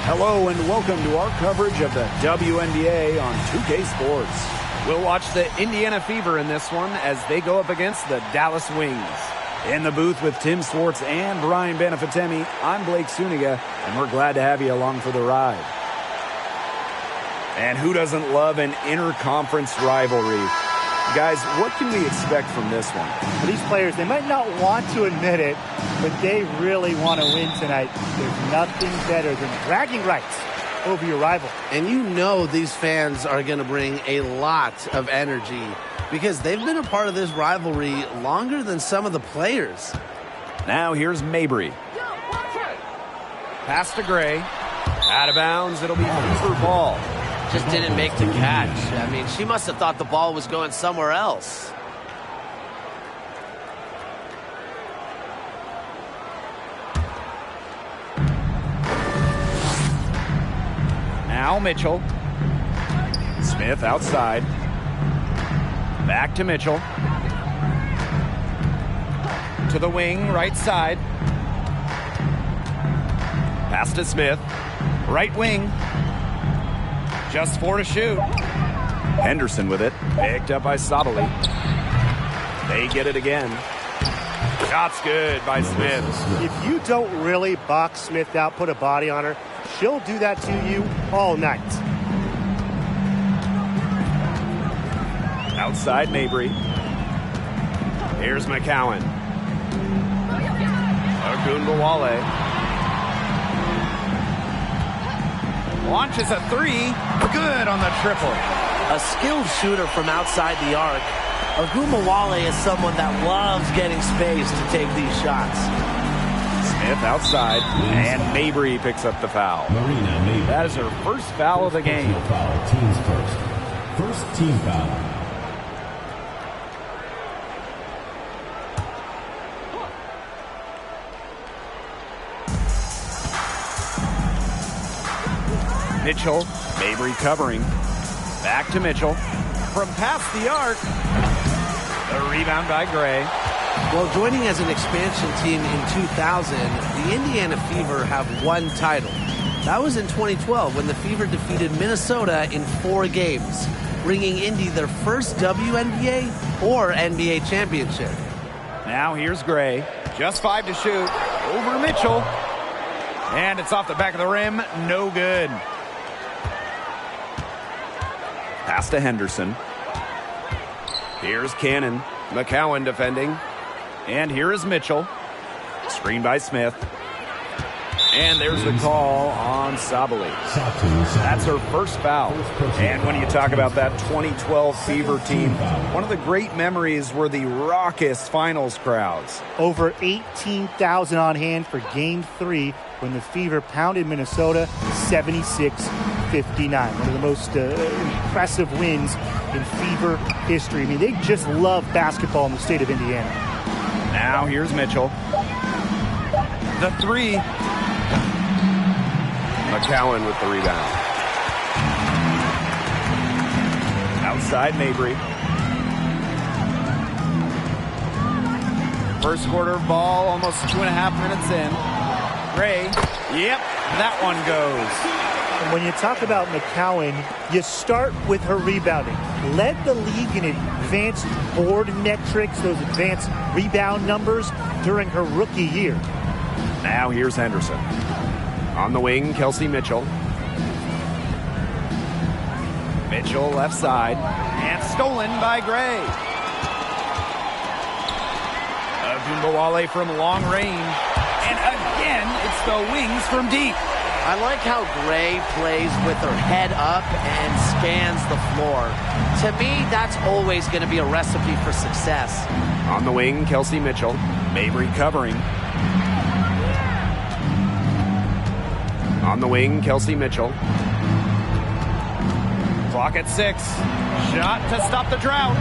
Hello and welcome to our coverage of the WNBA on 2K Sports. We'll watch the Indiana Fever in this one as they go up against the Dallas Wings. In the booth with Tim Swartz and Brian Benefitemi, I'm Blake Suniga, and we're glad to have you along for the ride. And who doesn't love an interconference rivalry? Guys, what can we expect from this one? For these players, they might not want to admit it, but they really want to win tonight. There's nothing better than bragging rights over your rival. And you know these fans are going to bring a lot of energy because they've been a part of this rivalry longer than some of the players. Now here's Mabry. Pass to Gray. Out of bounds, it'll be Fever ball. Just didn't make the catch. I mean, she must have thought the ball was going somewhere else. Now Mitchell. Smith outside. Back to Mitchell. To the wing, right side. Pass to Smith. Right wing. Just 4 to shoot. Henderson with it. Picked up by Sabali. They get it again. Shot's good by Smith. If you don't really box Smith out, put a body on her, she'll do that to you all night. Outside Mabry. Here's McCowan. Ogunbowale. Launches a 3. Good on the triple. A skilled shooter from outside the arc. Ogunbowale is someone that loves getting space to take these shots. Smith outside, and Mabry picks up the foul. That is her first foul of the game. Teams first. First team foul. Mitchell, Mabry covering. Back to Mitchell. From past the arc. The rebound by Gray. Well, joining as an expansion team in 2000, the Indiana Fever have one title. That was in 2012 when the Fever defeated Minnesota in 4 games, bringing Indy their first WNBA or NBA championship. Now here's Gray. Just 5 to shoot. Over Mitchell. And it's off the back of the rim. No good. Pass to Henderson. Here's Cannon. McCowan defending. And here is Mitchell. Screen by Smith. And there's the call on Sabali. That's her first foul. And when you talk about that 2012 Fever team, one of the great memories were the raucous finals crowds. Over 18,000 on hand for Game 3 when the Fever pounded Minnesota 76-59. One of the most impressive wins in Fever history. I mean, they just love basketball in the state of Indiana. Now here's Mitchell. The 3. McCowan with the rebound. Outside Mabry. First quarter ball, almost 2.5 minutes in. Gray, yep, that one goes. And when you talk about McCowan, you start with her rebounding. Led the league in advanced board metrics, those advanced rebound numbers during her rookie year. Now here's Henderson. On the wing, Kelsey Mitchell. Mitchell left side. And stolen by Gray. Ogunbowale from long range. And again, it's the wings from deep. I like how Gray plays with her head up and scans the floor. To me, that's always going to be a recipe for success. On the wing, Kelsey Mitchell. Mabry covering. On the wing, Kelsey Mitchell. Clock at 6. Shot to stop the drought.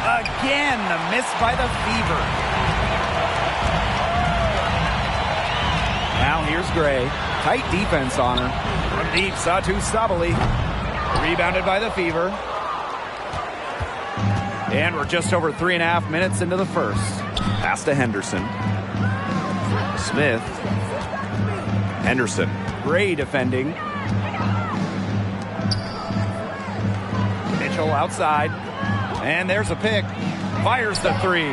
Again, the miss by the Fever. Now here's Gray. Tight defense on her. From deep, Satu Sabali. Rebounded by the Fever. And we're just over 3.5 minutes into the first. Pass to Henderson. Smith. Henderson Gray defending. Mitchell outside. And there's a pick. Fires the three.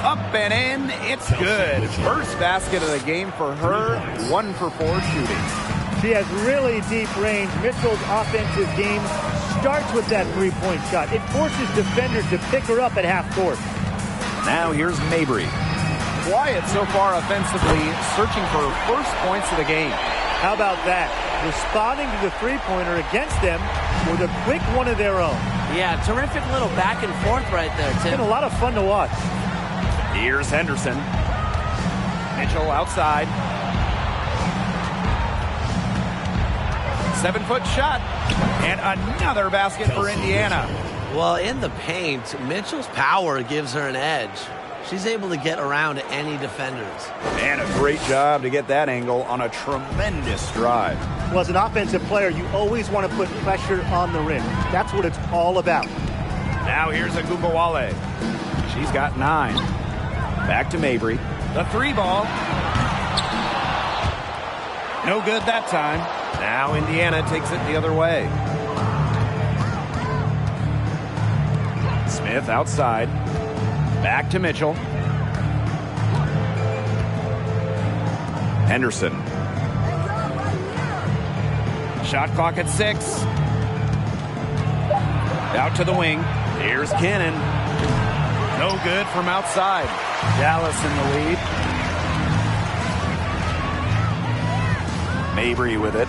Up and in. It's good. First basket of the game for her. 1 for 4 shooting. She has really deep range. Mitchell's offensive game starts with that three-point shot. It forces defenders to pick her up at half court. Now here's Mabry. Quiet so far offensively, searching for her first points of the game. How about that? Responding to the three-pointer against them with a quick one of their own. Yeah, terrific little back and forth right there, Tim. It's been a lot of fun to watch. Here's Henderson. Mitchell outside. 7-foot shot. And another basket for Indiana. Well, in the paint, Mitchell's power gives her an edge. She's able to get around any defenders. And a great job to get that angle on a tremendous drive. Well, as an offensive player, you always want to put pressure on the rim. That's what it's all about. Now here's Agumbawale. She's got 9. Back to Mabry. The 3 ball. No good that time. Now Indiana takes it the other way. Smith outside. Back to Mitchell. Henderson. Shot clock at 6. Out to the wing. Here's Cannon. No good from outside. Dallas in the lead. Mabry with it.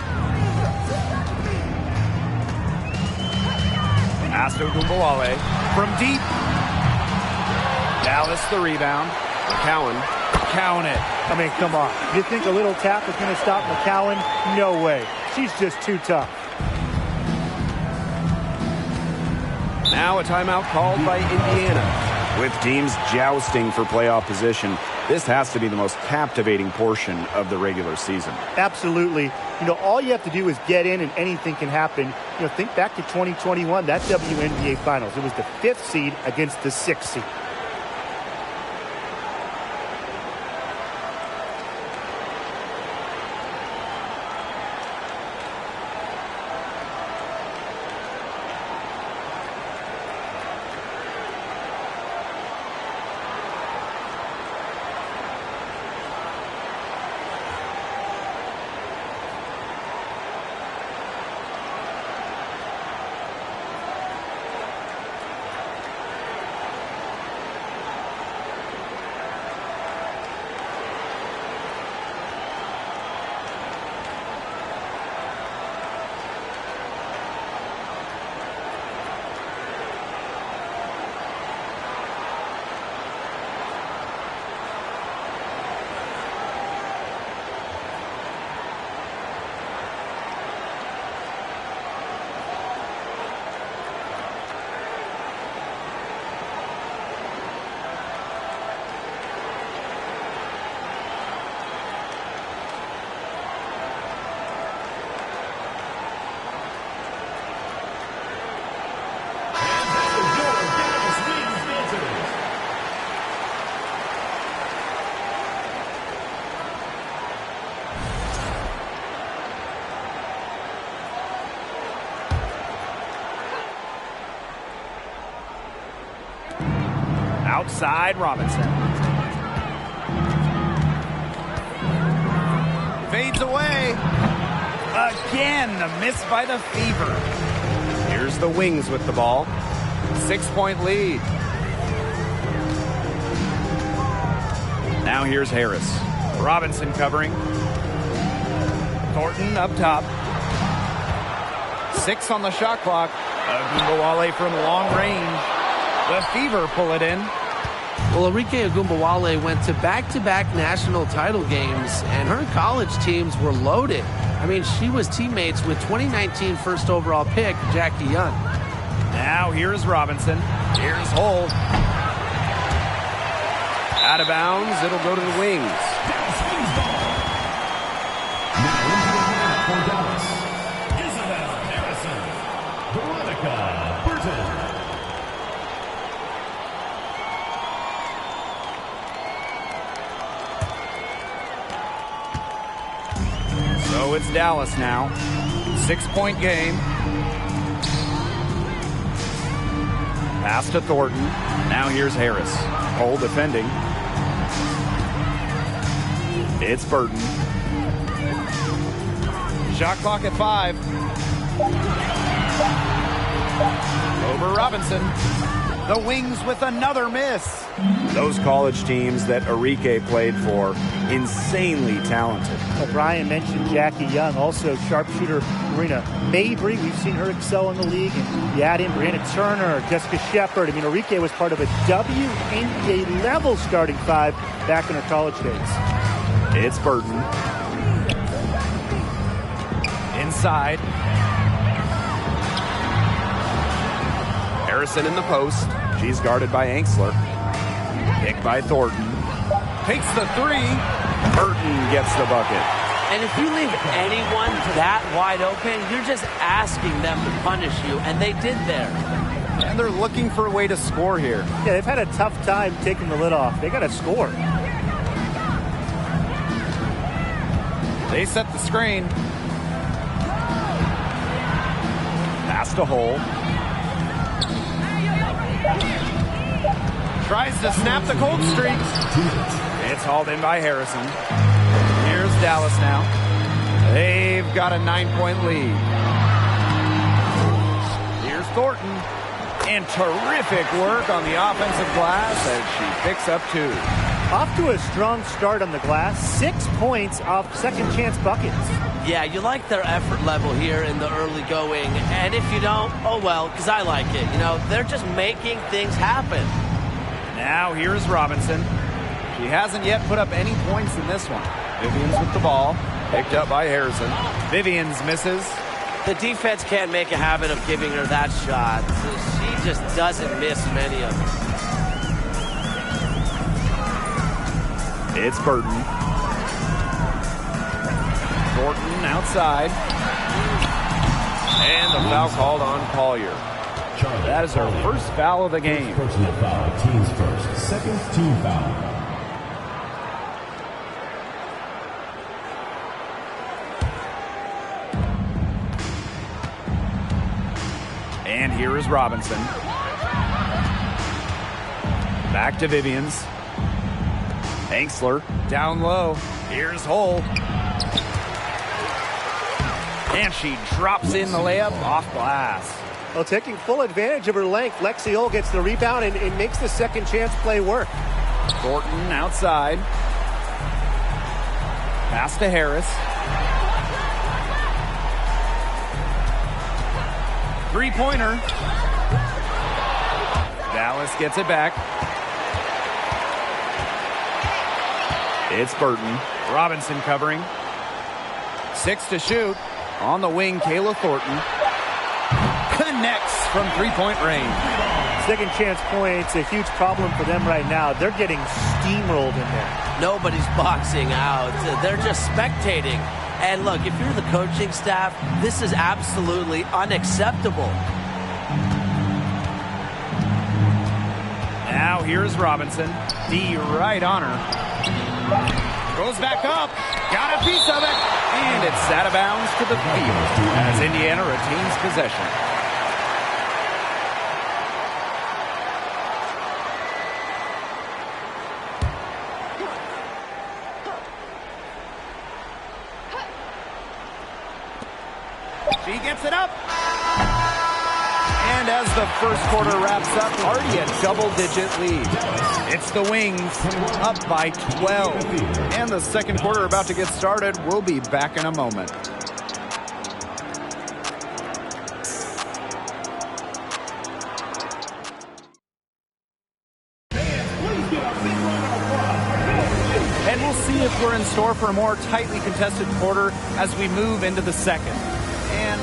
Agumbawale from deep. Dallas the rebound. McCowan. Count it. I mean, come on. You think a little tap is going to stop McCowan? No way. She's just too tough. Now a timeout called by Indiana. With teams jousting for playoff position, this has to be the most captivating portion of the regular season. Absolutely. You know, all you have to do is get in and anything can happen. You know, think back to 2021, that WNBA Finals. It was the 5th seed against the 6th seed. Outside Robinson. Fades away. Again, a miss by the Fever. Here's the Wings with the ball. 6-point lead. Now here's Harris. Robinson covering. Thornton up top. 6 on the shot clock. Agumbawale from long range. The Fever pull it in. Well, Arike Agumbawale went to back-to-back national title games, and her college teams were loaded. I mean, she was teammates with 2019 first overall pick, Jackie Young. Now here's Robinson. Here's Hull. Out of bounds. It'll go to the Wings. For Dallas, Isabel Harrison, Veronica Burton. So it's Dallas now. 6-point game. Pass to Thornton. Now here's Harris. Cole defending. It's Burton. Shot clock at 5. Over Robinson. The Wings with another miss. Those college teams that Enrique played for, insanely talented. Well, Brian mentioned Jackie Young, also sharpshooter Marina Mabry. We've seen her excel in the league. And you add in Brianna Turner, Jessica Shepard. I mean, Enrique was part of a WNBA level starting 5 back in her college days. It's Burton. Inside. Harrison in the post. She's guarded by Angsler. Picked by Thornton. Takes the 3. Burton gets the bucket. And if you leave anyone that wide open, you're just asking them to punish you, and they did there. And they're looking for a way to score here. Yeah, they've had a tough time taking the lid off. They got to score. They set the screen. Pass to Hole. Tries to snap the cold streak. It's hauled in by Harrison. Here's Dallas now. They've got a 9-point lead. Here's Thornton. And terrific work on the offensive glass as she picks up 2. Off to a strong start on the glass. 6 points off second chance buckets. Yeah, you like their effort level here in the early going. And if you don't, oh well, because I like it. You know, they're just making things happen. Now here's Robinson. She hasn't yet put up any points in this one. Vivians with the ball. Picked up by Harrison. Vivians misses. The defense can't make a habit of giving her that shot. She just doesn't miss many of them. It's Burton. Thornton outside. And the foul called on Collier. That is her first foul of the game. Personal foul, team's first. Second team foul. And here is Robinson. Back to Vivians. Angsler down low. Here's Hole. And she drops in the layup off glass. Well, taking full advantage of her length, Lexi Hull gets the rebound and makes the second chance play work. Thornton outside. Pass to Harris. 3-pointer. Dallas gets it back. It's Burton. Robinson covering. 6 to shoot. On the wing, Kayla Thornton. Connects from 3-point range. Second chance points, a huge problem for them right now. They're getting steamrolled in there. Nobody's boxing out. They're just spectating. And look, if you're the coaching staff, this is absolutely unacceptable. Now here's Robinson. D right on her. Goes back up. Got a piece of it. And it's out of bounds to the field as Indiana retains possession. She gets it up. And as the first quarter wraps up, already a double-digit lead. It's the Wings up by 12. And the second quarter about to get started. We'll be back in a moment. And we'll see if we're in store for a more tightly contested quarter as we move into the second. And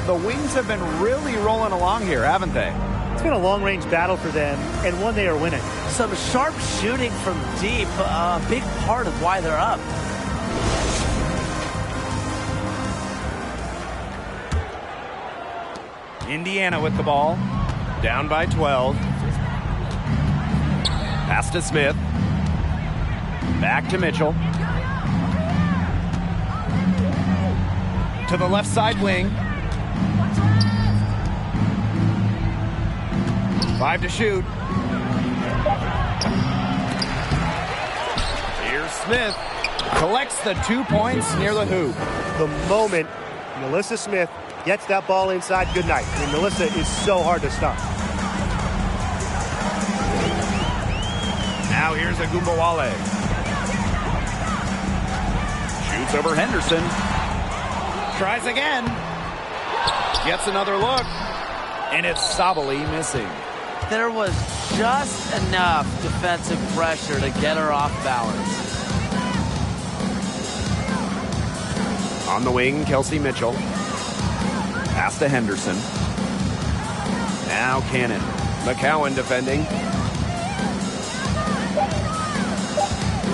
the Wings have been really rolling along here, haven't they? It's been a long-range battle for them, and one they are winning. Some sharp shooting from deep, a big part of why they're up. Indiana with the ball. Down by 12. Pass to Smith. Back to Mitchell. To the left side wing. 5 to shoot. Here's Smith. Collects the 2 points near the hoop. The moment Melissa Smith gets that ball inside, good night. I mean, Melissa is so hard to stop. Now here's Agumbawale. Shoots over Henderson. Tries again. Gets another look. And it's Sabali missing. There was just enough defensive pressure to get her off balance. On the wing, Kelsey Mitchell. Pass to Henderson. Now Cannon. McCowan defending.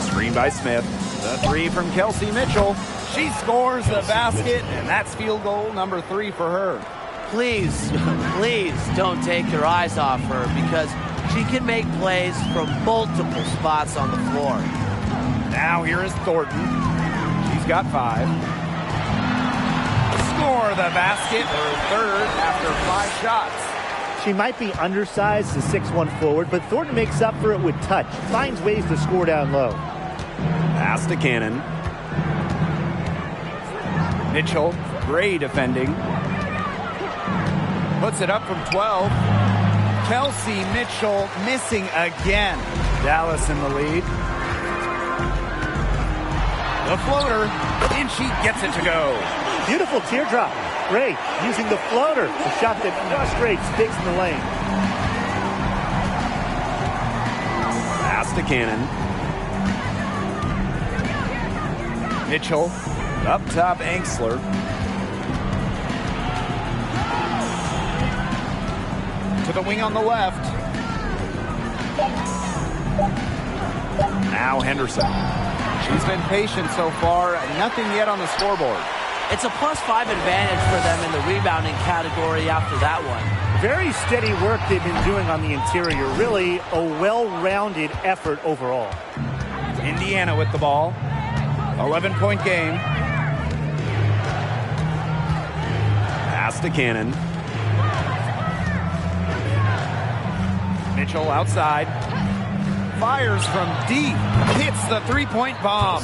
Screen by Smith. The 3 from Kelsey Mitchell. She scores the basket, and that's field goal number 3 for her. Please, please don't take your eyes off her, because she can make plays from multiple spots on the floor. Now here is Thornton. She's got 5. Score the basket, her 3rd after 5 shots. She might be undersized as 6'1" forward, but Thornton makes up for it with touch. Finds ways to score down low. Pass to Cannon. Mitchell, Gray defending. Puts it up from 12. Kelsey Mitchell missing again. Dallas in the lead. The floater, and she gets it to go. Beautiful teardrop. Gray using the floater. A shot that frustrates sticks in the lane. Pass to Cannon. Mitchell, up top, Angsler. To the wing on the left. Now Henderson. She's been patient so far. Nothing yet on the scoreboard. It's a +5 advantage for them in the rebounding category after that one. Very steady work they've been doing on the interior. Really a well-rounded effort overall. Indiana with the ball. 11-point game. Pass to Cannon. Mitchell outside. Fires from deep. Hits the 3-point bomb.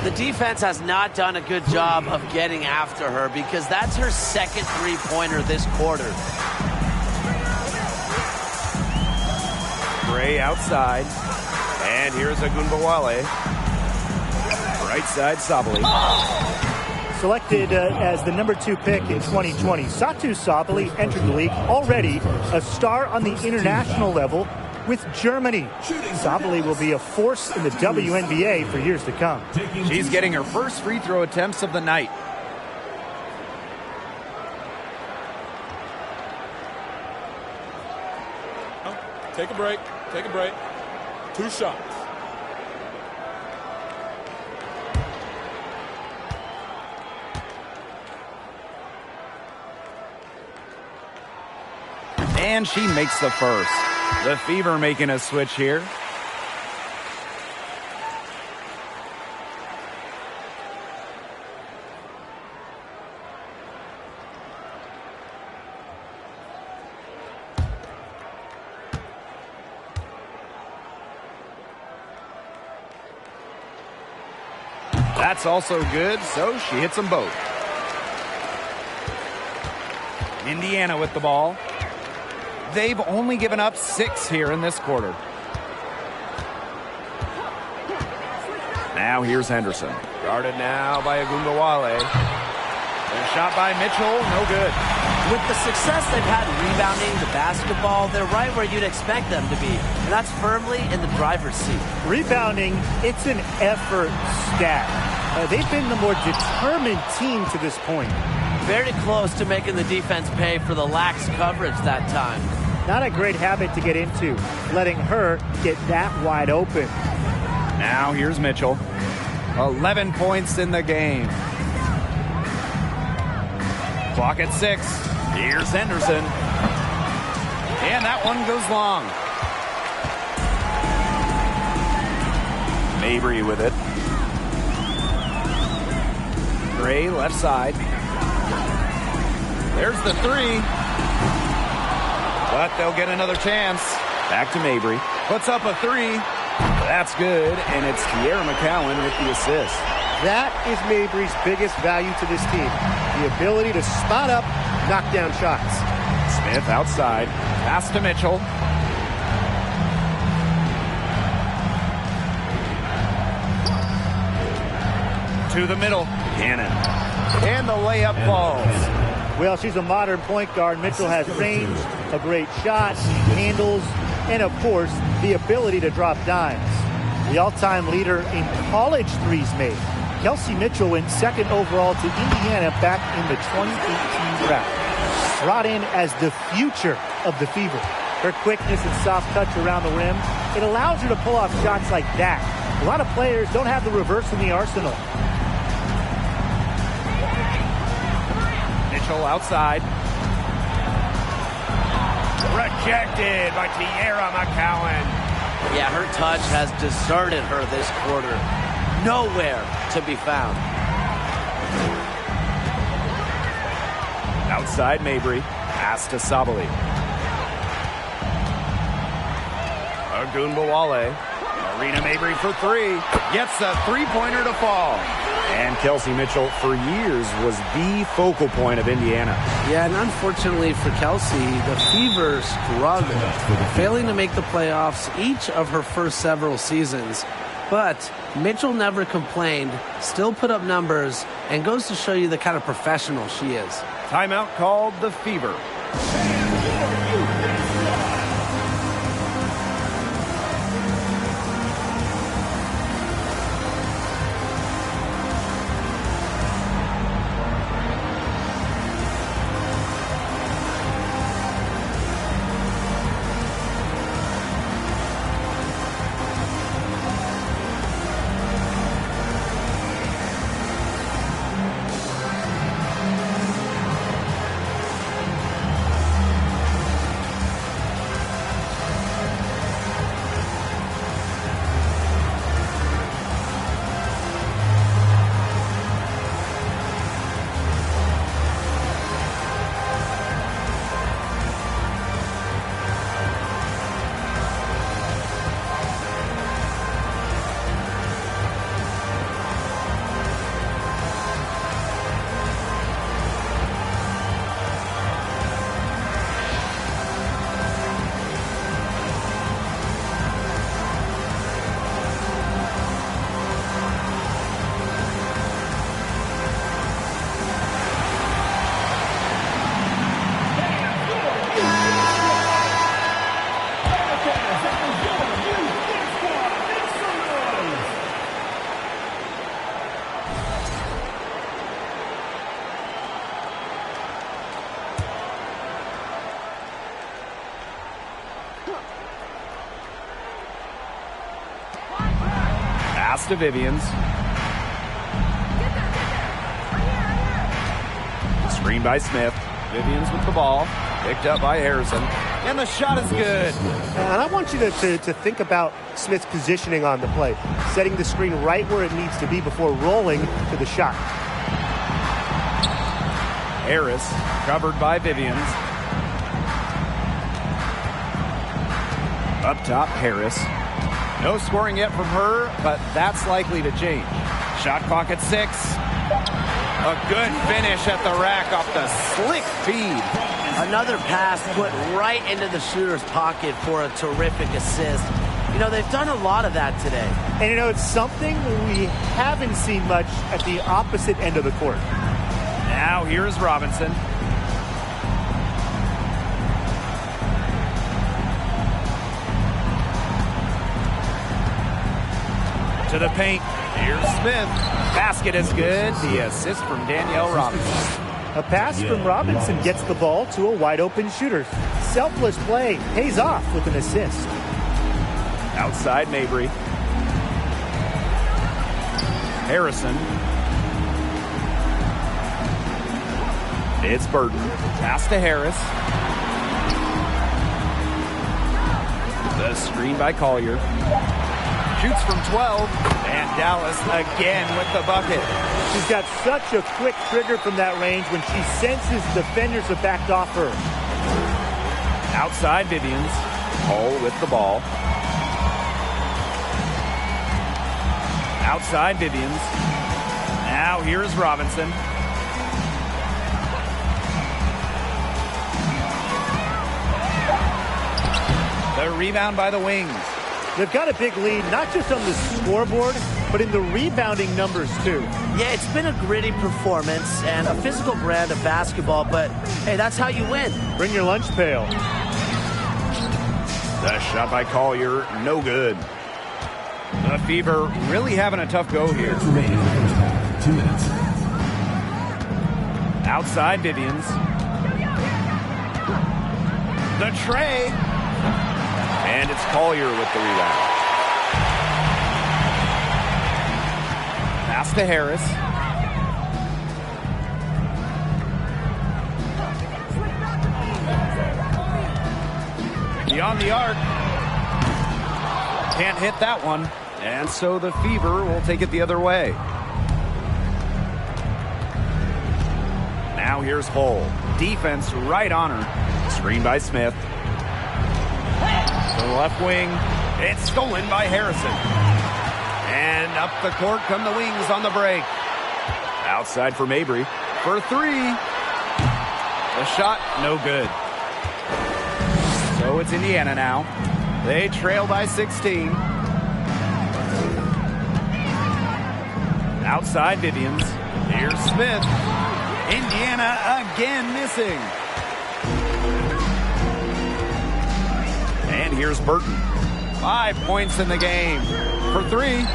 The defense has not done a good job of getting after her, because that's her 2nd 3-pointer this quarter. Gray outside. And here's Agumbawale. Right side, Sabali. Selected as the number 2 pick in 2020, Satu Sabali entered the league already a star on the international level with Germany. Sabali will be a force in the WNBA for years to come. She's getting her first free throw attempts of the night. Take a break. Take a break. 2 shots. And she makes the first. The Fever making a switch here. That's also good, so she hits them both. Indiana with the ball. They've only given up 6 here in this quarter. Now here's Henderson. Guarded now by Agumbawale. And shot by Mitchell, no good. With the success they've had rebounding the basketball, they're right where you'd expect them to be, and that's firmly in the driver's seat. Rebounding, it's an effort stat. They've been the more determined team to this point. Very close to making the defense pay for the lax coverage that time. Not a great habit to get into, letting her get that wide open. Now here's Mitchell. 11 points in the game. Clock at 6. Here's Henderson. And that one goes long. Mabry with it. Gray left side. There's the three. But they'll get another chance. Back to Mabry. Puts up a three. That's good, and it's Tierra McCowan with the assist. That is Mabry's biggest value to this team. The ability to spot up, knock down shots. Smith outside. Pass to Mitchell. To the middle. Cannon. And the layup falls. Well, she's a modern point guard. Mitchell has range, a great shot, handles, and of course, the ability to drop dimes. The all-time leader in college threes made. Kelsey Mitchell went second overall to Indiana back in the 2018 draft. Brought in as the future of the Fever. Her quickness and soft touch around the rim, it allows her to pull off shots like that. A lot of players don't have the reverse in the arsenal. Mitchell outside. Rejected by Tierra McCowan. Yeah, her touch has deserted her this quarter. Nowhere to be found. Outside Mabry. Pass to Sabali. Agunbowale. Marina Mabry for three. Gets a three-pointer to fall. And Kelsey Mitchell, for years, was the focal point of Indiana. Yeah, and unfortunately for Kelsey, the Fever struggled, failing to make the playoffs each of her first several seasons. But Mitchell never complained, still put up numbers, and goes to show you the kind of professional she is. Timeout called the Fever. Pass to Vivians. Screen by Smith. Vivians with the ball. Picked up by Harrison. And the shot is good. And I want you to think about Smith's positioning on the play. Setting the screen right where it needs to be before rolling to the shot. Harris covered by Vivians. Up top, Harris. No scoring yet from her, but that's likely to change. Shot clock at 6. A good finish at the rack off the slick feed. Another pass put right into the shooter's pocket for a terrific assist. You know, they've done a lot of that today. And, you know, it's something we haven't seen much at the opposite end of the court. Now here's Robinson. To the paint. Here's Smith. Basket is good. The assist from Danielle Robinson. A pass from Robinson gets the ball to a wide-open shooter. Selfless play pays off with an assist. Outside Mabry. Harrison. It's Burton. Pass to Harris. The screen by Collier. Shoots from 12 And Dallas again with the bucket. She's got such a quick trigger from that range when she senses defenders have backed off her. Outside Vivians. Hull with the ball. Outside Vivians. Now here's Robinson. The rebound by the Wings. They've got a big lead, not just on the scoreboard, but in the rebounding numbers, too. Yeah, it's been a gritty performance and a physical brand of basketball, but, hey, that's how you win. Bring your lunch pail. The shot by Collier, no good. The Fever really having a tough go here. Remaining in the first half, 2 minutes. Outside Vivians. The tray. And it's Collier with the rebound. Pass to Harris. Beyond the arc. Can't hit that one. And so the Fever will take it the other way. Now here's Hull. Defense right on her. Screen by Smith. The left wing. It's stolen by Harrison. And up the court come the Wings on the break. Outside for Mabry. For 3. The shot, no good. So it's Indiana now. They trail by 16. Outside Vivians. Here's Smith. Indiana again missing. And here's Burton. 5 points in the game. For 3.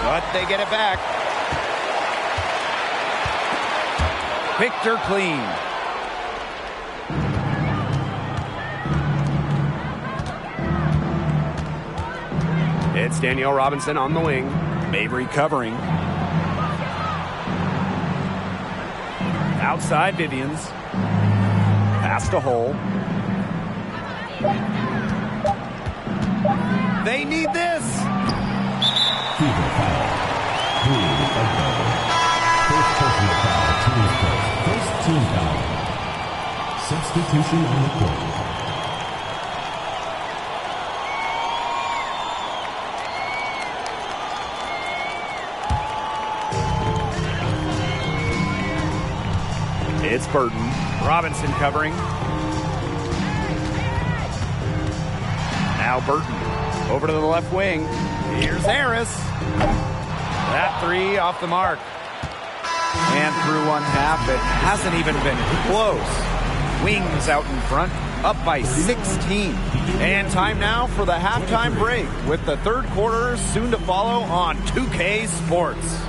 But they get it back. Victor clean. It's Danielle Robinson on the wing. Mabry covering. Outside Vivians. Pass to Hull. They need this. Fever foul. 3 of goal. First personal foul, team's first team foul. Substitution on the court. It's Burton. Robinson covering. Now Burton. Over to the left wing. Here's Harris. That 3 off the mark. And through one half, it hasn't even been close. Wings out in front, up by 16. And time now for the halftime break with the third quarter soon to follow on 2K Sports.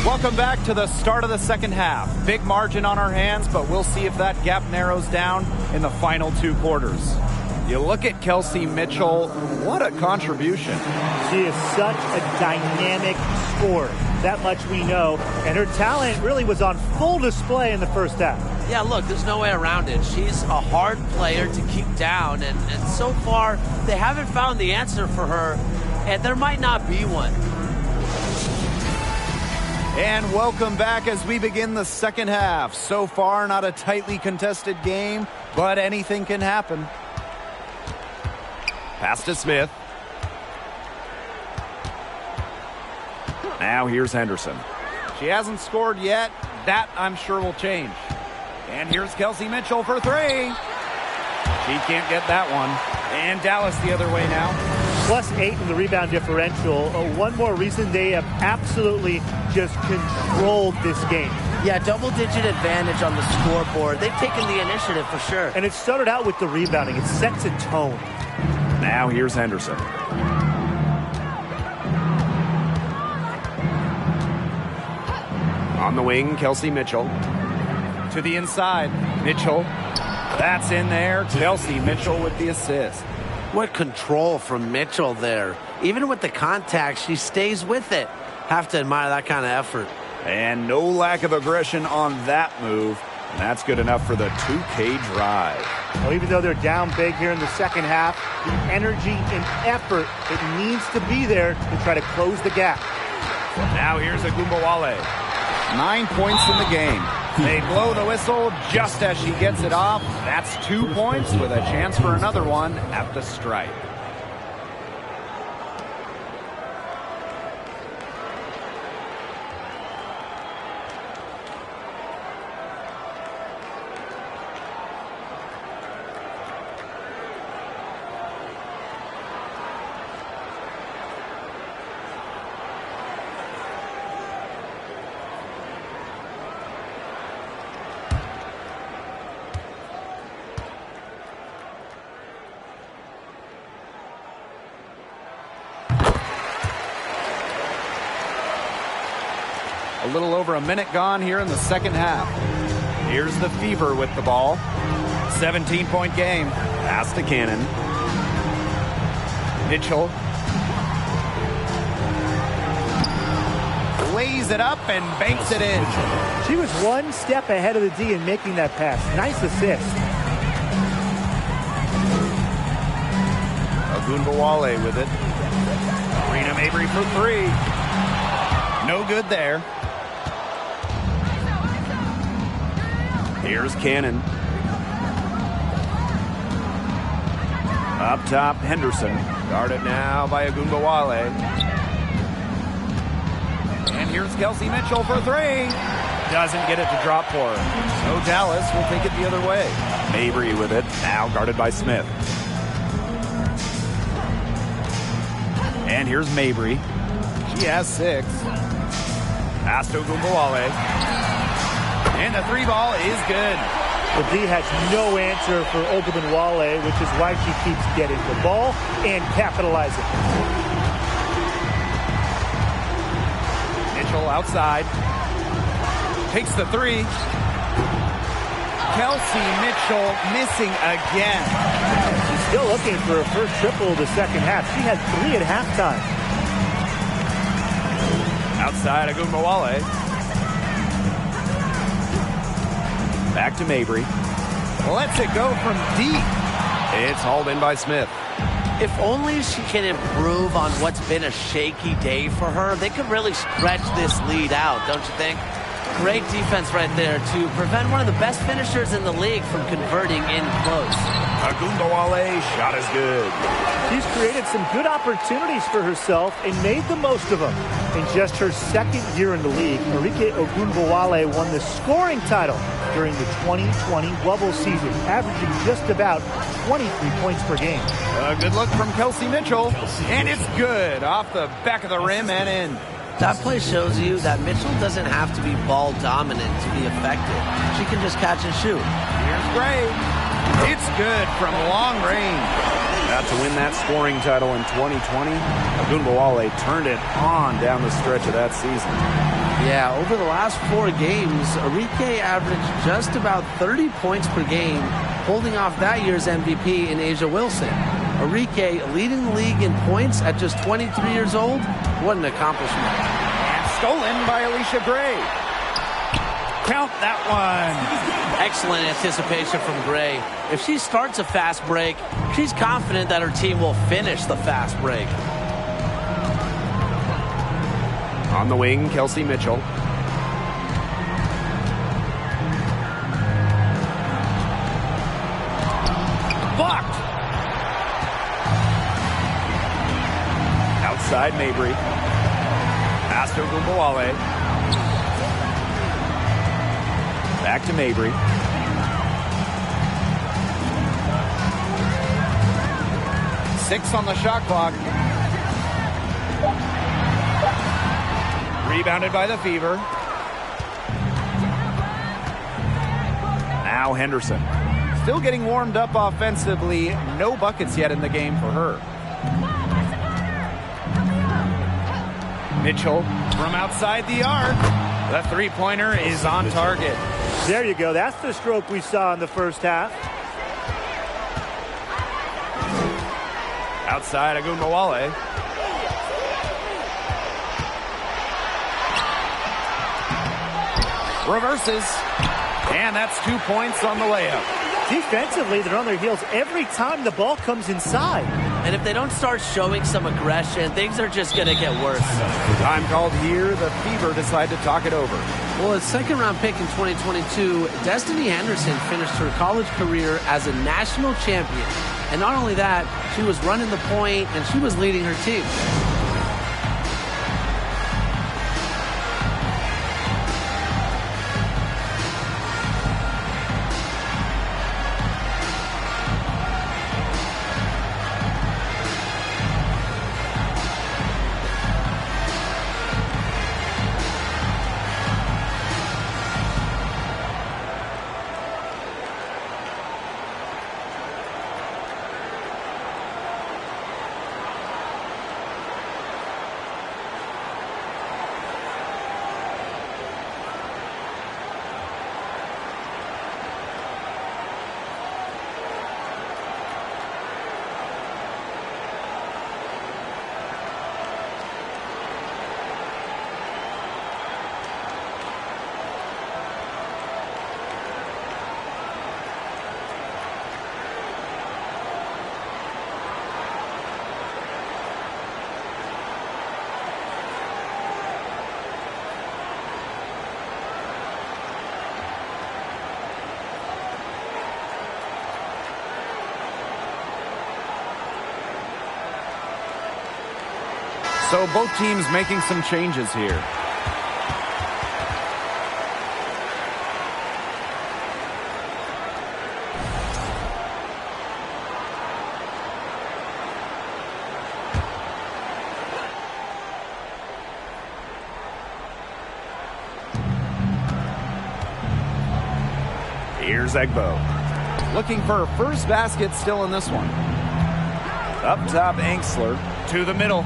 Welcome back to the start of the second half. Big margin on our hands, but we'll see if that gap narrows down in the final 2 quarters. You look at Kelsey Mitchell, what a contribution. She is such a dynamic scorer. That much we know. And her talent really was on full display in the first half. Yeah, look, there's no way around it. She's a hard player to keep down, and so far, they haven't found the answer for her, and there might not be one. And welcome back as we begin the second half. So far, not a tightly contested game, but anything can happen. Pass to Smith. Now here's Henderson. She hasn't scored yet. That, I'm sure, will change. And here's Kelsey Mitchell for 3. She can't get that one. And Dallas the other way now. +8 in the rebound differential. One more reason they have absolutely just controlled this game. Yeah, double-digit advantage on the scoreboard. They've taken the initiative for sure. And it started out with the rebounding. It sets a tone. Now here's Henderson. On the wing, Kelsey Mitchell. To the inside, Mitchell. That's in there. Kelsey Mitchell with the assist. What control from Mitchell there. Even with the contact, she stays with it. Have to admire that kind of effort. And no lack of aggression on that move. And that's good enough for the 2K drive. Well, even though they're down big here in the second half, the energy and effort that needs to be there to try to close the gap. Now here's Agumbawale. 9 points in the game. They blow the whistle just as she gets it off. That's 2 points with a chance for another one at the stripe. A little over a minute gone here in the second half. Here's the Fever with the ball. 17-point game. Pass to Cannon. Mitchell. Lays it up and banks it in. She was one step ahead of the D in making that pass. Nice assist. Agumbawale with it. Rena Mabry for three. No good there. Here's Cannon. Up top, Henderson. Guarded now by Agumbawale. And here's Kelsey Mitchell for three. Doesn't get it to drop for her. So Dallas will take it the other way. Mabry with it. Now guarded by Smith. And here's Mabry. She has 6. Pass to Agumbawale. And the three ball is good. The D has no answer for Ogunbowale, which is why she keeps getting the ball and capitalizing. Mitchell outside. Takes the three. Kelsey Mitchell missing again. She's still looking for her first triple of the second half. She had 3 at halftime. Outside Agumbawale. Back to Mabry. Lets it go from deep. It's hauled in by Smith. If only she can improve on what's been a shaky day for her, they could really stretch this lead out, don't you think? Great defense right there to prevent one of the best finishers in the league from converting in close. Agumbawale shot is good. She's created some good opportunities for herself and made the most of them. In just her second year in the league, Arike Ogunbowale won the scoring title during the 2020 bubble season, averaging just about 23 points per game. A good look from Kelsey Mitchell, and it's good off the back of the rim and in. That play shows you that Mitchell doesn't have to be ball dominant to be effective. She can just catch and shoot. Here's Gray. It's good from long range. Got to win that scoring title in 2020. Agumbawale turned it on down the stretch of that season. Yeah, over the last 4 games, Arike averaged just about 30 points per game, holding off that year's MVP in Asia Wilson. Arike leading the league in points at just 23 years old. What an accomplishment. And stolen by Alicia Gray. Count that one. Excellent anticipation from Gray. If she starts a fast break, she's confident that her team will finish the fast break. On the wing, Kelsey Mitchell. Blocked. Outside Mabry. Pass to Agumbawale. Back to Mabry. Six on the shot clock. Rebounded by the Fever. Now Henderson. Still getting warmed up offensively. No buckets yet in the game for her. Mitchell from outside the arc. The three-pointer is on target. There you go. That's the stroke we saw in the first half. Outside Agumbawale. Reverses. And that's 2 points on the layup. Defensively, they're on their heels every time the ball comes inside. And if they don't start showing some aggression, things are just going to get worse. Time called here. The Fever decide to talk it over. Well, a second-round pick in 2022, Destiny Henderson finished her college career as a national champion. And not only that, she was running the point and she was leading her team. So both teams making some changes here. Here's Egbo. Looking for her first basket still in this one. Up top, Angsler to the middle.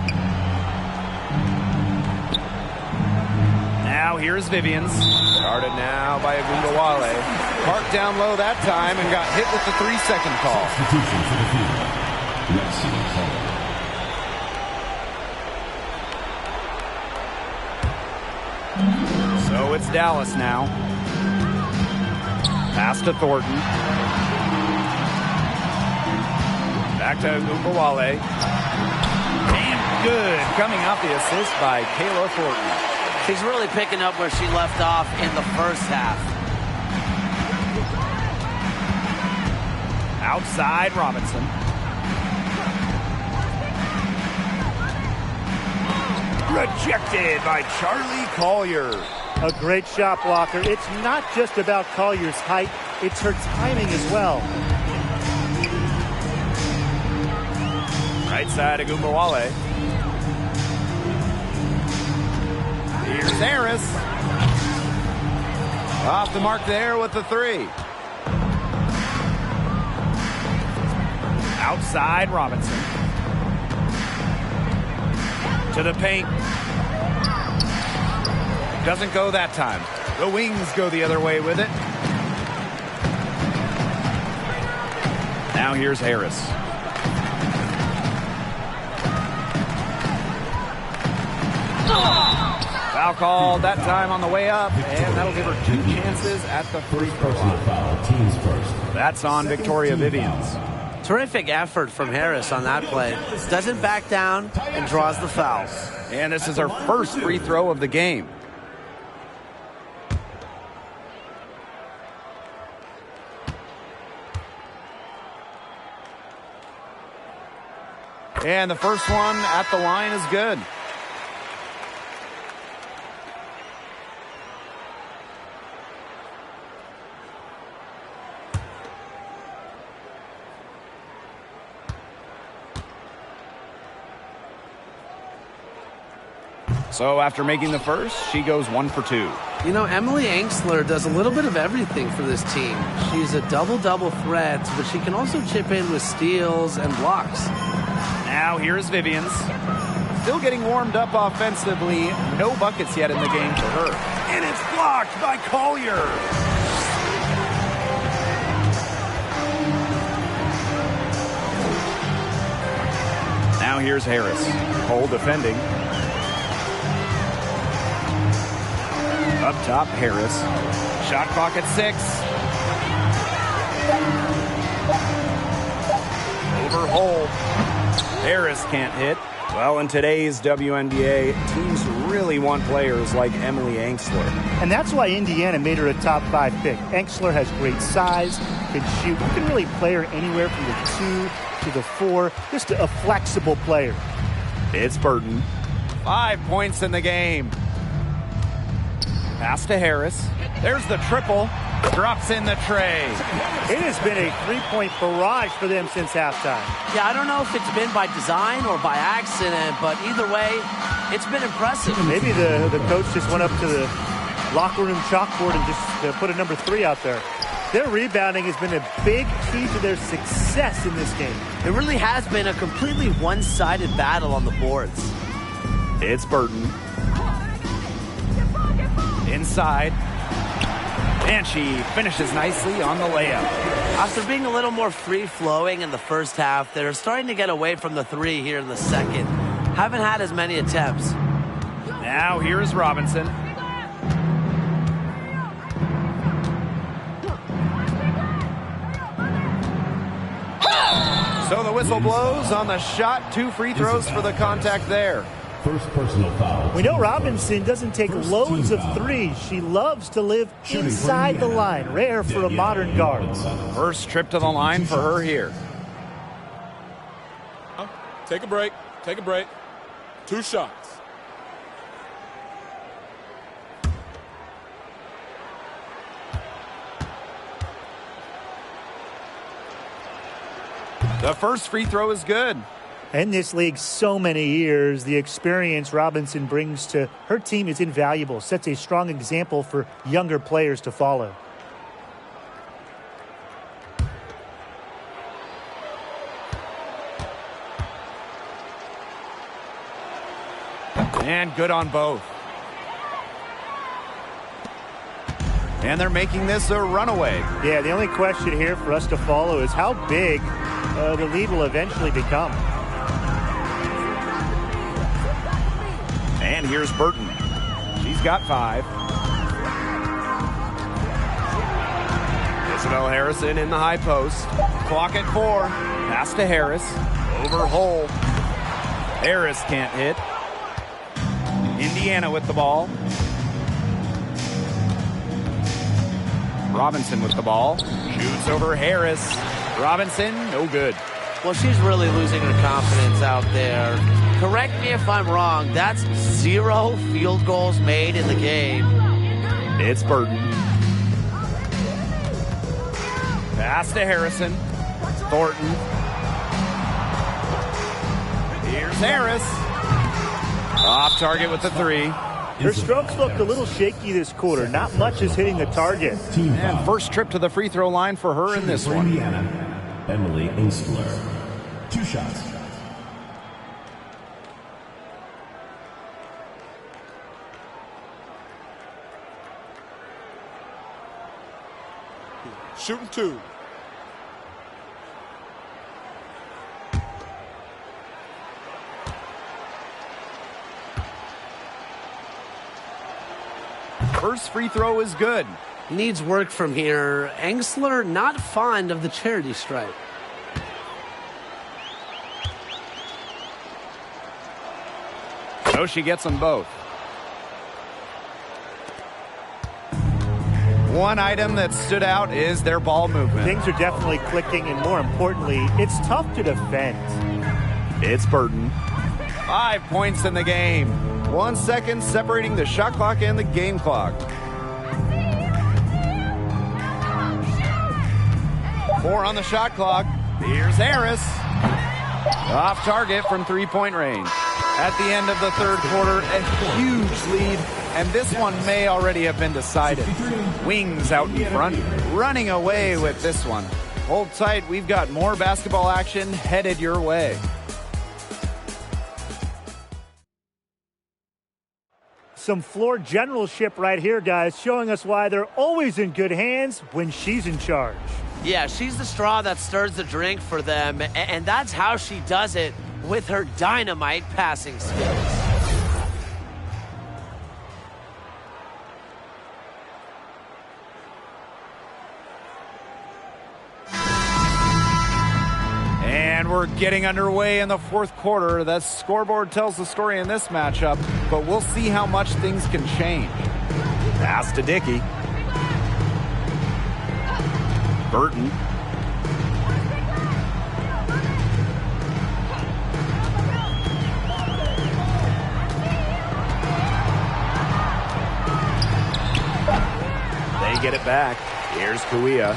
Now here's Vivians. Guarded now by Agumbawale. Parked down low that time and got hit with the 3-second call. So it's Dallas now. Pass to Thornton. Back to Agumbawale. And good. Coming off the assist by Kayla Thornton. She's really picking up where she left off in the first half. Outside Robinson. Rejected by Charlie Collier. A great shot blocker. It's not just about Collier's height, it's her timing as well. Right side Agumbawale. Here's Harris. Off the mark there with the three. Outside Robinson. To the paint. Doesn't go that time. The Wings go the other way with it. Now here's Harris. Foul called that time on the way up, and that'll give her 2 chances at the free throw line. That's on Victoria Vivians. Terrific effort from Harris on that play. Doesn't back down and draws the foul. And this is her first free throw of the game. And the first one at the line is good. So after making the first, she goes 1 for 2. You know, Emily Angsler does a little bit of everything for this team. She's a double-double threat, but she can also chip in with steals and blocks. Now here's Vivians. Still getting warmed up offensively. No buckets yet in the game for her. And it's blocked by Collier. Now here's Harris. Cole defending. Up top, Harris. Shot clock at 6. Over Hole. Harris can't hit. Well, in today's WNBA, teams really want players like Emily Angsler. And that's why Indiana made her a top 5 pick. Angsler has great size, can shoot. You can really play her anywhere from the 2 to the 4. Just a flexible player. It's Burton. 5 points in the game. Pass to Harris. There's the triple. Drops in the tray. It has been a 3-point barrage for them since halftime. Yeah, I don't know if it's been by design or by accident, but either way, it's been impressive. Maybe the coach just went up to the locker room chalkboard and just put a number 3 out there. Their rebounding has been a big key to their success in this game. It really has been a completely one-sided battle on the boards. It's Burton. Inside. And she finishes nicely on the layup. After being a little more free-flowing in the first half, they're starting to get away from the 3 here in the second. Haven't had as many attempts. Now here's Robinson. So the whistle blows on the shot. 2 free throws for the contact there. First personal foul. We know Robinson doesn't take loads of threes. She loves to live inside the line. Rare for a modern guard. First trip to the line for her here. Take a break. Take a break. 2 shots. The first free throw is good. In this league so many years, the experience Robinson brings to her team is invaluable. Sets a strong example for younger players to follow. And good on both. And they're making this a runaway. Yeah, the only question here for us to follow is how big the lead will eventually become. And here's Burton. She's got 5. Isabel Harrison in the high post. Clock at 4. Pass to Harris. Over Hole. Harris can't hit. Indiana with the ball. Robinson with the ball. Shoots over Harris. Robinson, no good. Well, she's really losing her confidence out there. Correct me if I'm wrong. That's 0 field goals made in the game. It's Burton. Pass to Harrison. Thornton. Here's Harris. Off target with the 3. Her strokes looked a little shaky this quarter. Not much is hitting the target. And first trip to the free throw line for her in this one. Indiana, Emily Angsler. 2 shots. Shooting 2. First free throw is good. Needs work from here. Angsler not fond of the charity stripe. So she gets them both. One item that stood out is their ball movement. Things are definitely clicking, and more importantly, it's tough to defend. It's Burton. 5 points in the game. 1 second separating the shot clock and the game clock. 4 on the shot clock. Here's Harris. Off target from 3-point range. At the end of the third quarter, a huge lead, and this one may already have been decided. Wings out in front, running away with this one. Hold tight, we've got more basketball action headed your way. Some floor generalship right here, guys, showing us why they're always in good hands when she's in charge. Yeah, she's the straw that stirs the drink for them, and that's how she does it with her dynamite passing skills. And we're getting underway in the fourth quarter. The scoreboard tells the story in this matchup, but we'll see how much things can change. Pass to Dickey. Burton. They get it back. Here's Kuia.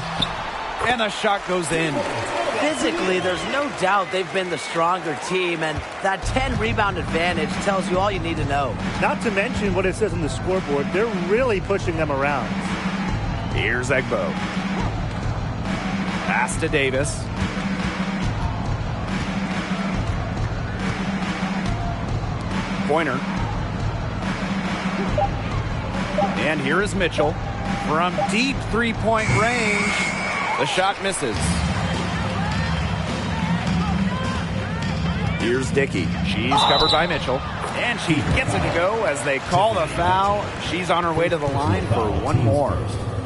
And the shot goes in. Physically, there's no doubt they've been the stronger team, and that 10-rebound advantage tells you all you need to know. Not to mention what it says on the scoreboard, they're really pushing them around. Here's Egbo. Pass to Davis. Pointer. And here is Mitchell. From deep three-point range, the shot misses. Here's Dickey. She's covered by Mitchell. And she gets it to go as they call the foul. She's on her way to the line for one more.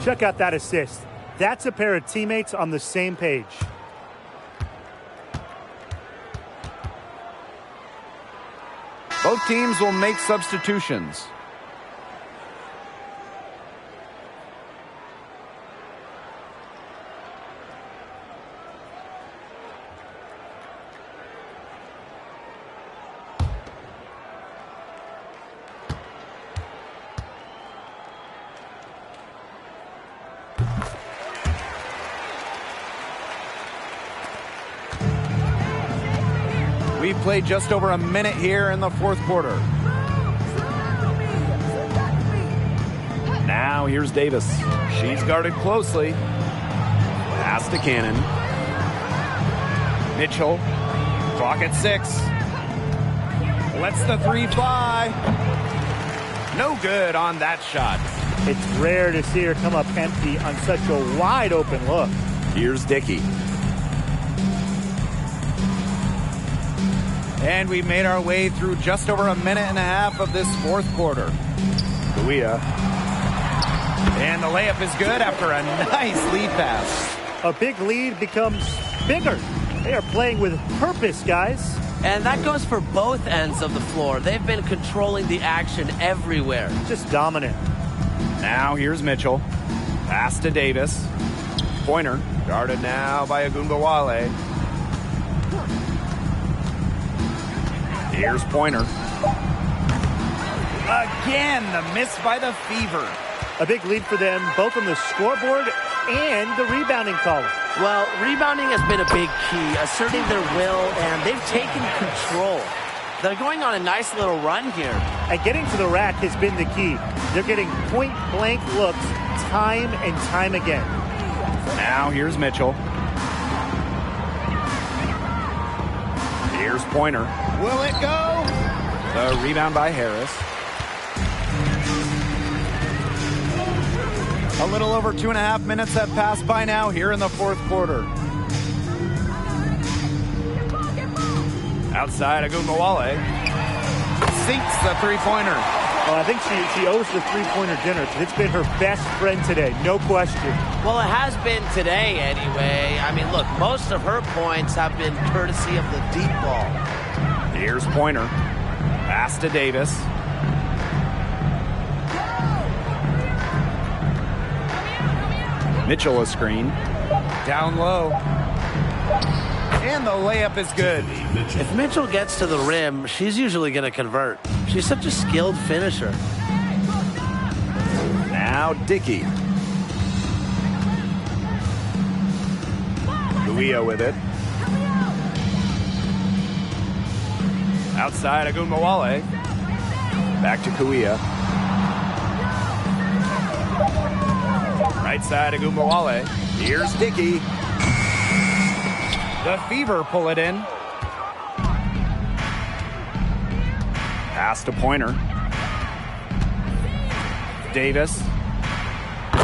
Check out that assist. That's a pair of teammates on the same page. Both teams will make substitutions. We played just over a minute here in the fourth quarter. Now here's Davis. She's guarded closely. Pass to Cannon. Mitchell. Clock at 6. Lets the three fly. No good on that shot. It's rare to see her come up empty on such a wide open look. Here's Dickey. And we made our way through just over a minute and a half of this fourth quarter. Kuia. And the layup is good after a nice lead pass. A big lead becomes bigger. They are playing with purpose, guys. And that goes for both ends of the floor. They've been controlling the action everywhere. Just dominant. Now here's Mitchell. Pass to Davis. Pointer. Guarded now by Agunbowale. Here's Pointer. Again, the miss by the Fever. A big lead for them, both on the scoreboard and the rebounding column. Well, rebounding has been a big key, asserting their will, and they've taken control. They're going on a nice little run here. And getting to the rack has been the key. They're getting point-blank looks time and time again. Now here's Mitchell. Here's Pointer. Will it go? The rebound by Harris. A little over 2.5 minutes have passed by now here in the fourth quarter. Outside, Agunbowale sinks the three-pointer. Well, I think she owes the three-pointer dinner because it's been her best friend today, no question. Well, it has been today anyway. I mean, look, most of her points have been courtesy of the deep ball. Here's Pointer. Pass to Davis. Mitchell a screen. Down low. And the layup is good. If Mitchell gets to the rim, she's usually going to convert. She's such a skilled finisher. Now Dickey. Kuia with it. Outside Agunmawale. Back to Kuia. Right side Agunmawale. Here's Dickey. The Fever pull it in. Pass to Pointer. Davis.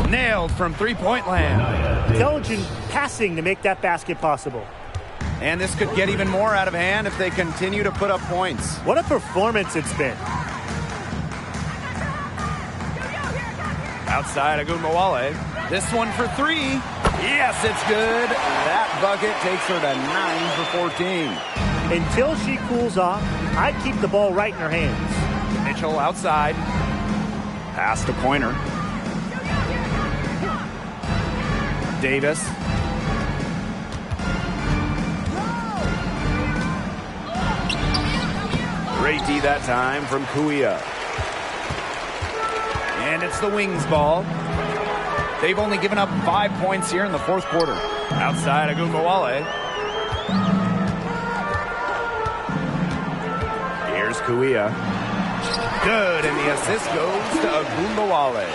Nailed from three-point land. Intelligent passing to make that basket possible. And this could get even more out of hand if they continue to put up points. What a performance it's been. Outside Agunmawale. This one for three. Yes, it's good. That bucket takes her to 9 for 14. Until she cools off, I'd keep the ball right in her hands. Mitchell outside. Pass to Pointer. Davis. Great D that time from Kuia. And it's the Wings ball. They've only given up 5 points here in the fourth quarter. Outside Agunmawale. Here's Kuia. Good, and the assist goes to Agunmawale.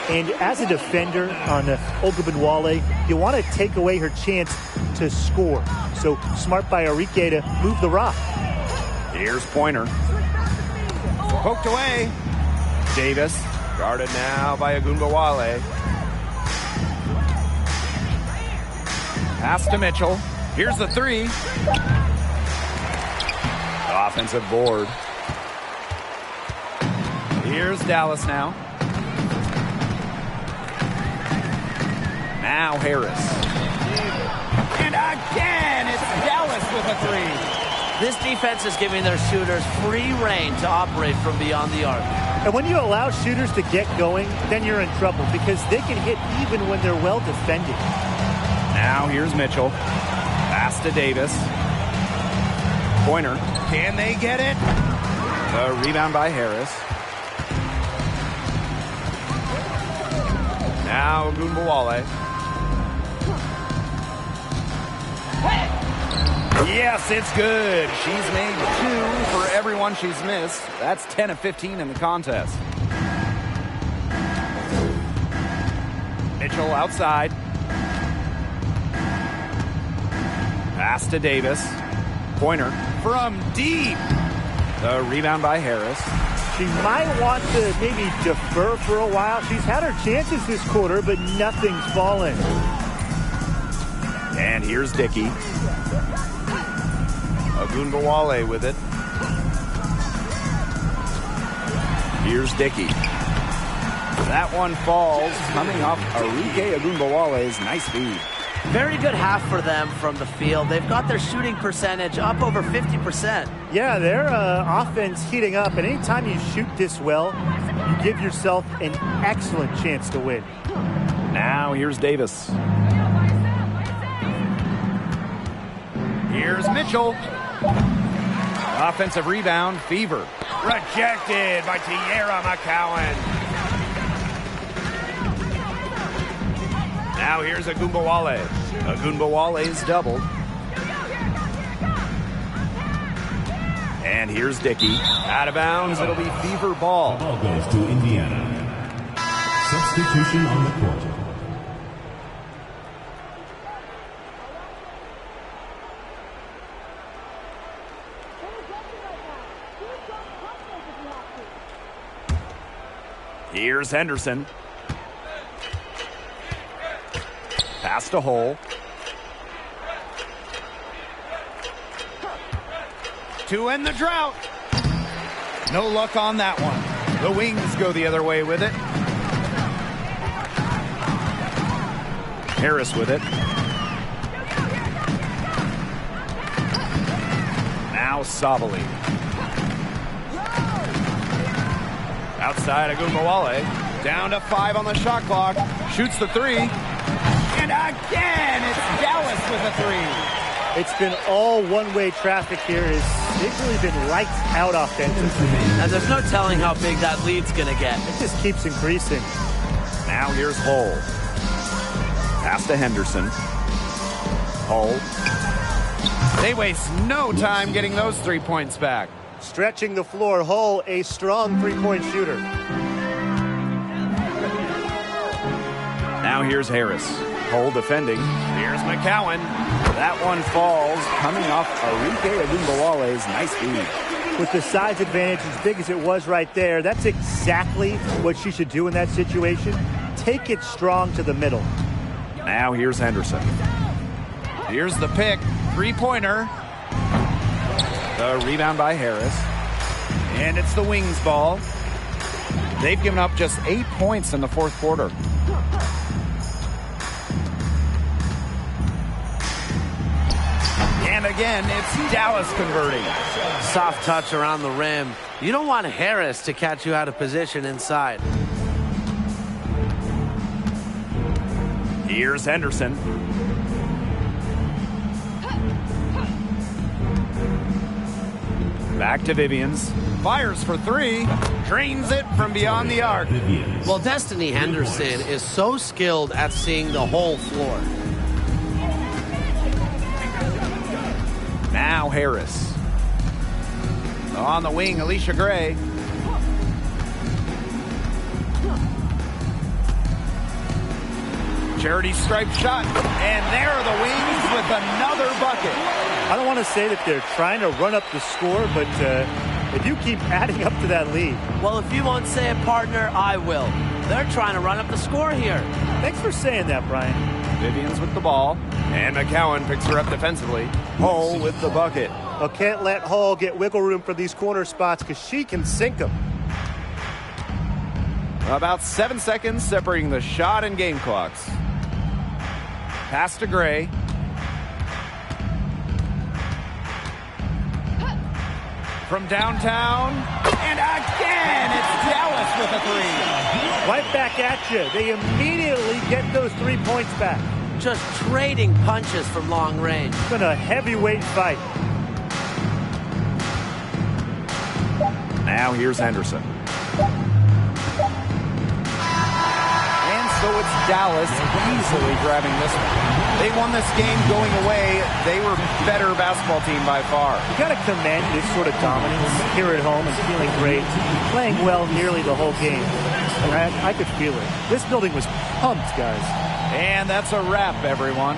And as a defender on Ogunbowale, you want to take away her chance to score. So smart by Arike to move the rock. Here's Pointer. Poked away. Davis. Guarded now by Agunmawale. Pass to Mitchell. Here's the three. Offensive board. Here's Dallas now. Now Harris. And again, it's Dallas with a three. This defense is giving their shooters free reign to operate from beyond the arc. And when you allow shooters to get going, then you're in trouble because they can hit even when they're well defended. Now here's Mitchell. Pass to Davis. Pointer. Can they get it? A rebound by Harris. Now Agunmawale. Yes, it's good. She's made 2 for everyone she's missed. That's 10 of 15 in the contest. Mitchell outside. Pass to Davis. Pointer from deep. The rebound by Harris. She might want to maybe defer for a while. She's had her chances this quarter, but nothing's fallen. And here's Dickey. Agunmawale with it. Here's Dickey. That one falls, coming off Arike Agunmawale's nice feed. Very good half for them from the field. They've got their shooting percentage up over 50%. Yeah, their offense heating up, and anytime you shoot this well, you give yourself an excellent chance to win. Now here's Davis. Here's Mitchell. Offensive rebound, Fever. Rejected by Tiara McCowan. Now here's Agunmawale. Agunmawale's doubled. And here's Dickey. Out of bounds, it'll be Fever ball. The ball goes to Indiana. Substitution on the court. Here's Henderson. Pass to Hole. 2 in the drought. No luck on that one. The Wings go the other way with it. Harris with it. Now Sabali. Outside Agunmawale. Down to 5 on the shot clock. Shoots the 3. And again, it's Dallas with a 3. It's been all one-way traffic here. They've really been lights out offensively. And there's no telling how big that lead's going to get. It just keeps increasing. Now here's Hull. Pass to Henderson. Hull. They waste no time getting those 3 points back. Stretching the floor, Hull, a strong three-point shooter. Now here's Harris. Hull defending. Here's McCowan. That one falls, coming off Arike Ogunbowale's nice feed. With the size advantage as big as it was right there, that's exactly what she should do in that situation. Take it strong to the middle. Now here's Henderson. Here's the pick. Three-pointer. The rebound by Harris. And it's the Wings ball. They've given up just 8 points in the fourth quarter. And again, it's Dallas converting. Soft touch around the rim. You don't want Harris to catch you out of position inside. Here's Henderson. Back to Vivians. Fires for three. Drains it from beyond the arc. Well, Destiny Henderson is so skilled at seeing the whole floor. Now Harris. On the wing, Alicia Gray. Charity stripe shot. And there are the Wings with another bucket. I don't want to say that they're trying to run up the score, but they do keep adding up to that lead. Well, if you won't say it, partner, I will. They're trying to run up the score here. Thanks for saying that, Brian. Vivians with the ball. And McCowan picks her up defensively. Hull with the bucket. Well, can't let Hull get wiggle room for these corner spots because she can sink them. About 7 seconds separating the shot and game clocks. Pass to Gray. From downtown. And again, it's Dallas with a three. Right back at you. They immediately get those 3 points back. Just trading punches from long range. It's been a heavyweight fight. Now here's Henderson. And so it's Dallas easily grabbing this one. They won this game going away. They were better basketball team by far. You got to commend this sort of dominance here at home and feeling great. Playing well nearly the whole game. And I could feel it. This building was pumped, guys. And that's a wrap, everyone.